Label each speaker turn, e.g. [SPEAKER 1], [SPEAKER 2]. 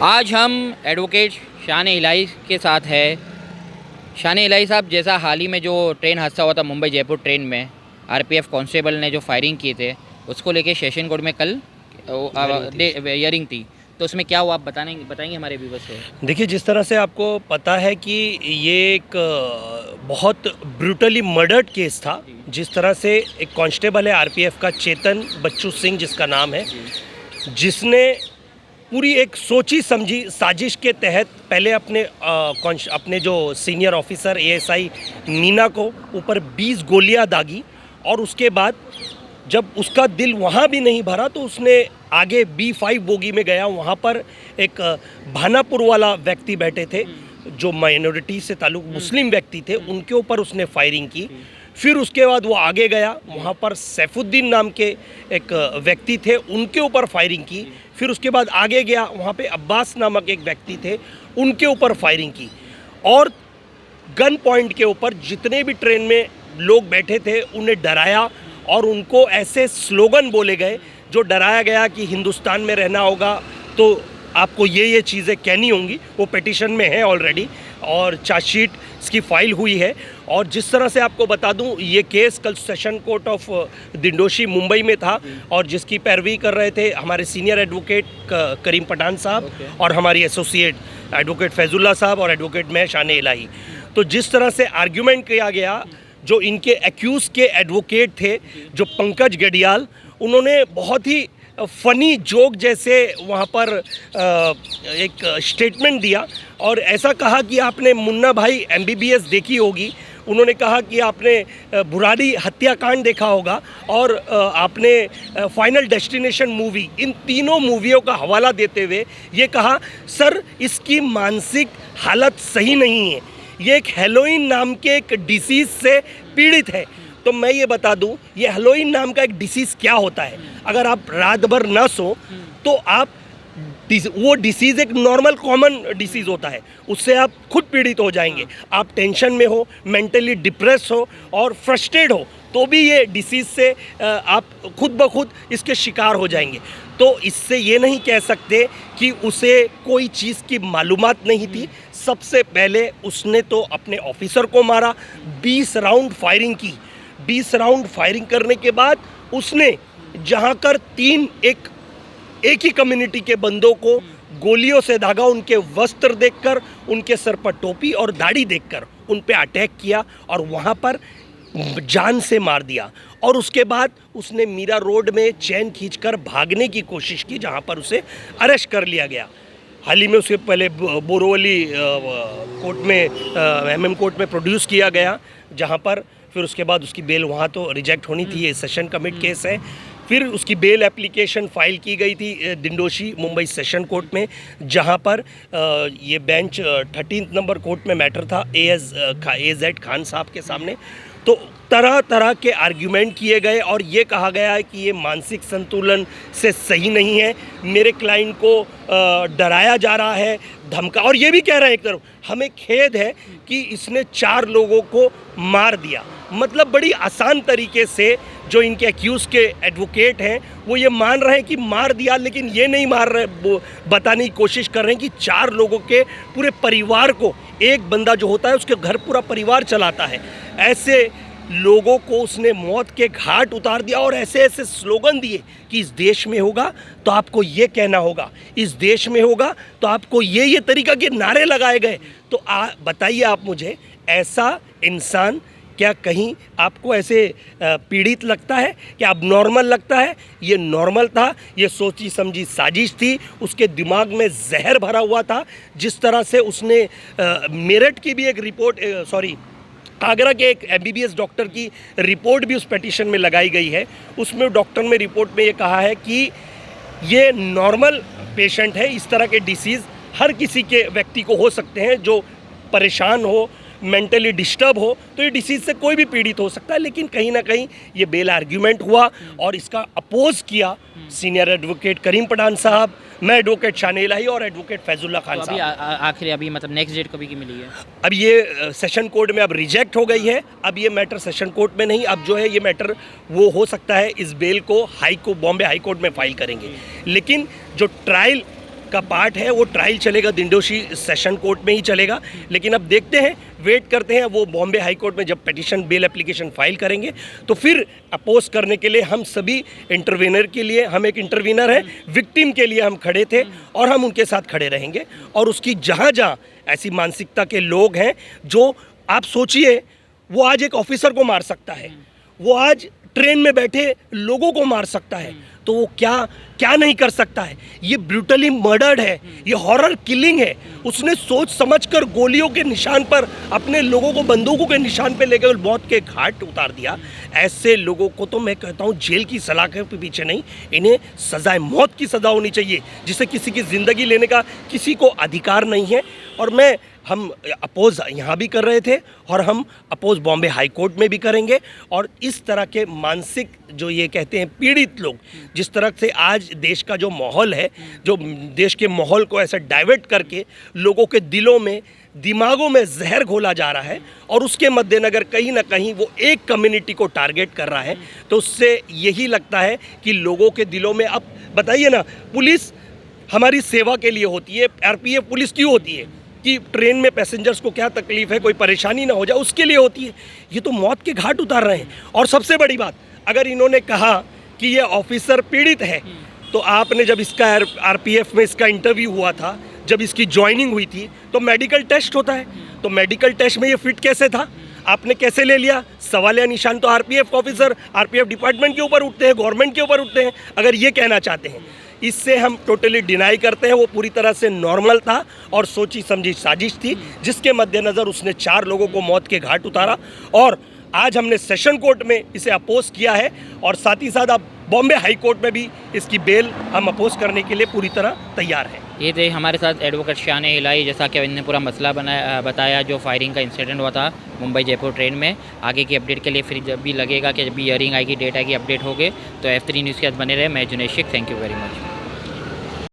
[SPEAKER 1] आज हम एडवोकेट शान इलाही के साथ है। शान इलाही साहब, जैसा हाल ही में जो ट्रेन हादसा हुआ था मुंबई जयपुर ट्रेन में, आरपीएफ कांस्टेबल ने जो फायरिंग किए थे उसको लेके सेशन कोर्ट में कल हियरिंग थी, तो उसमें क्या हुआ आप बताएंगे हमारे व्यूअर्स को।
[SPEAKER 2] देखिए, जिस तरह से आपको पता है कि ये एक बहुत ब्रूटली मर्डर्ड केस था। जिस तरह से एक कांस्टेबल है आरपीएफ का, चेतन बच्चू सिंह जिसका नाम है, जिसने पूरी एक सोची समझी साजिश के तहत पहले अपने जो सीनियर ऑफिसर एएसआई मीना को ऊपर 20 गोलियां दागी, और उसके बाद जब उसका दिल वहाँ भी नहीं भरा तो उसने आगे B5 बोगी में गया। वहाँ पर एक भानापुर वाला व्यक्ति बैठे थे जो माइनॉरिटी से ताल्लुक मुस्लिम व्यक्ति थे, उनके ऊपर उसने फायरिंग की। फिर उसके बाद वो आगे गया, वहाँ पर सैफुद्दीन नाम के एक व्यक्ति थे, उनके ऊपर फायरिंग की। फिर उसके बाद आगे गया, वहाँ पे अब्बास नामक एक व्यक्ति थे, उनके ऊपर फायरिंग की। और गन पॉइंट के ऊपर जितने भी ट्रेन में लोग बैठे थे उन्हें डराया, और उनको ऐसे स्लोगन बोले गए जो डराया गया कि हिंदुस्तान में रहना होगा तो आपको ये चीज़ें कहनी होंगी। वो पिटीशन में है ऑलरेडी और चार्जशीट इसकी फाइल हुई है। और जिस तरह से आपको बता दूं, ये केस कल session court of Dindoshi Mumbai में था, और जिसकी पैरवी कर रहे थे हमारे सीनियर एडवोकेट करीम पठान साहब और हमारी एसोसिएट एडवोकेट फैजुल्ला साहब और एडवोकेट मैं शान इलाही। तो जिस तरह से आर्ग्यूमेंट किया गया, जो इनके एक्यूज़ के एडवोकेट थे जो पंकज गडियाल, उन्होंने बहुत ही फ़नी जोक जैसे वहाँ पर एक स्टेटमेंट दिया और ऐसा कहा कि आपने मुन्ना भाई MBBS देखी होगी, उन्होंने कहा कि आपने बुराड़ी हत्याकांड देखा होगा, और आपने फाइनल डेस्टिनेशन मूवी, इन तीनों मूवियों का हवाला देते हुए ये कहा, सर इसकी मानसिक हालत सही नहीं है, ये एक हेलोइन नाम के एक डिसीज़ से पीड़ित है। तो मैं ये बता दूं, ये हेलोइन नाम का एक डिसीज़ क्या होता है। अगर आप रात भर ना सो तो आप वो डिसीज़ एक नॉर्मल कॉमन डिसीज़ होता है, उससे आप खुद पीड़ित हो जाएंगे। आप टेंशन में हो, मेंटली डिप्रेस हो और फ्रस्ट्रेट हो तो भी ये डिसीज़ से आप खुद ब खुद इसके शिकार हो जाएंगे। तो इससे ये नहीं कह सकते कि उसे कोई चीज़ की मालूमात नहीं थी। सबसे पहले उसने तो अपने ऑफिसर को मारा, 20 राउंड फायरिंग की। 20 राउंड फायरिंग करने के बाद उसने जहाँ कर एक ही कम्युनिटी के बंदों को गोलियों से दागा, उनके वस्त्र देखकर, उनके सर पर टोपी और दाढ़ी देखकर उन पे अटैक किया और वहाँ पर जान से मार दिया। और उसके बाद उसने मीरा रोड में चैन खींचकर भागने की कोशिश की, जहाँ पर उसे अरेस्ट कर लिया गया। हाल ही में उसके पहले बोरोवली कोर्ट में MM कोर्ट में प्रोड्यूस किया गया, जहाँ पर फिर उसके बाद उसकी बेल वहाँ तो रिजेक्ट होनी थी, ये सेशन कमिट केस है। फिर उसकी बेल एप्लीकेशन फाइल की गई थी दिंडोशी मुंबई सेशन कोर्ट में, जहाँ पर ये बेंच 13 नंबर कोर्ट में मैटर था AZ खान साहब के सामने। तो तरह तरह के आर्ग्यूमेंट किए गए और ये कहा गया है कि ये मानसिक संतुलन से सही नहीं है, मेरे क्लाइंट को डराया जा रहा है, धमका, और ये भी कह रहे हैं एक तरफ हमें खेद है कि इसने 4 लोगों को मार दिया। मतलब बड़ी आसान तरीके से जो इनके एक्यूज़ के एडवोकेट हैं वो ये मान रहे हैं कि मार दिया, लेकिन ये नहीं मार रहे, वो बताने की कोशिश कर रहे हैं कि 4 लोगों के पूरे परिवार को, एक बंदा जो होता है उसके घर पूरा परिवार चलाता है, ऐसे लोगों को उसने मौत के घाट उतार दिया। और ऐसे ऐसे स्लोगन दिए कि इस देश में होगा तो आपको ये कहना होगा, इस देश में होगा तो आपको ये तरीका के नारे लगाए गए। तो बताइए आप मुझे, ऐसा इंसान क्या कहीं आपको ऐसे पीड़ित लगता है, क्या अब नॉर्मल लगता है? ये नॉर्मल था, ये सोची समझी साजिश थी, उसके दिमाग में जहर भरा हुआ था। जिस तरह से उसने मेरठ की भी एक रिपोर्ट, आगरा के एक MBBS डॉक्टर की रिपोर्ट भी उस पिटीशन में लगाई गई है। उसमें डॉक्टर ने रिपोर्ट में ये कहा है कि ये नॉर्मल पेशेंट है, इस तरह के डिसीज़ हर किसी के व्यक्ति को हो सकते हैं, जो परेशान हो, मेंटली डिस्टर्ब हो, तो ये डिसीज़ से कोई भी पीड़ित हो सकता है। लेकिन कहीं ना कहीं ये बेल आर्ग्यूमेंट हुआ और इसका अपोज किया सीनियर एडवोकेट करीम पठान साहब, मैं एडवोकेट शान इलाही और एडवोकेट फैजुल्ला खान साहब।
[SPEAKER 1] आखिर अभी मतलब नेक्स्ट डेट कभी की मिली है?
[SPEAKER 2] अब ये सेशन कोर्ट में अब रिजेक्ट हो गई है। अब ये मैटर सेशन कोर्ट में नहीं, अब जो है ये मैटर वो हो सकता है इस बेल को बॉम्बे हाई कोर्ट में फाइल करेंगे। लेकिन जो ट्रायल का पार्ट है वो ट्रायल चलेगा दिंडोशी सेशन कोर्ट में ही चलेगा। लेकिन अब देखते हैं, वेट करते हैं, वो बॉम्बे हाई कोर्ट में जब पिटीशन बेल एप्लीकेशन फाइल करेंगे तो फिर अपोज करने के लिए हम सभी इंटरवीनर के लिए, हम एक इंटरवीनर है, विक्टिम के लिए हम खड़े थे और हम उनके साथ खड़े रहेंगे। और उसकी जहाँ जहाँ ऐसी मानसिकता के लोग हैं जो, आप सोचिए, वो आज एक ऑफिसर को मार सकता है, वो आज ट्रेन में बैठे लोगों को मार सकता है, तो वो क्या क्या नहीं कर सकता है। ये ब्रूटली मर्डर्ड है, ये हॉरर किलिंग है। उसने सोच समझकर गोलियों के निशान पर अपने लोगों को बंदूकों के निशान पे लेकर मौत के घाट उतार दिया। ऐसे लोगों को तो मैं कहता हूँ जेल की सलाखों के पीछे नहीं, इन्हें सजाए मौत की सज़ा होनी चाहिए, जिससे किसी की ज़िंदगी लेने का किसी को अधिकार नहीं है। और हम अपोज यहाँ भी कर रहे थे और हम अपोज बॉम्बे हाई कोर्ट में भी करेंगे। और इस तरह के मानसिक, जो ये कहते हैं पीड़ित लोग, जिस तरह से आज देश का जो माहौल है, जो देश के माहौल को ऐसा डाइवर्ट करके लोगों के दिलों में, दिमागों में जहर घोला जा रहा है और उसके मद्देनज़र कहीं ना कहीं वो एक कम्युनिटी को टारगेट कर रहा है, तो उससे यही लगता है कि लोगों के दिलों में, अब बताइए ना, पुलिस हमारी सेवा के लिए होती है, आरपीएफ पुलिस क्यों होती है? कि ट्रेन में पैसेंजर्स को क्या तकलीफ़ है, कोई परेशानी ना हो जाए, उसके लिए होती है। ये तो मौत के घाट उतार रहे हैं। और सबसे बड़ी बात, अगर इन्होंने कहा कि ये ऑफिसर पीड़ित है, तो आपने जब इसका आरपीएफ में इसका इंटरव्यू हुआ था, जब इसकी ज्वाइनिंग हुई थी, तो मेडिकल टेस्ट होता है, तो मेडिकल टेस्ट में ये फिट कैसे था? आपने कैसे ले लिया? सवाल या निशान तो आरपीएफ ऑफिसर, आरपीएफ डिपार्टमेंट के ऊपर उठते हैं, गवर्नमेंट के ऊपर उठते हैं, अगर ये कहना चाहते हैं। इससे हम टोटली डिनाई करते हैं। वो पूरी तरह से नॉर्मल था और सोची समझी साजिश थी, जिसके मद्देनज़र उसने 4 लोगों को मौत के घाट उतारा। और आज हमने सेशन कोर्ट में इसे अपोज किया है और साथ ही साथ अब बॉम्बे हाई कोर्ट में भी इसकी बेल हम अपोज करने के लिए पूरी तरह तैयार हैं।
[SPEAKER 1] ये थे हमारे साथ एडवोकेट शान इलाही, जैसा कि इन्होंने पूरा मसला बताया जो फायरिंग का इंसिडेंट हुआ था मुंबई जयपुर ट्रेन में। आगे की अपडेट के लिए फिर जब भी लगेगा कि जब भी हियरिंग आएगी, डेट आएगी, अपडेट होगे, तो F3 न्यूज़ के साथ बने रहे। मैं Junesh Shaikh, thank you very much.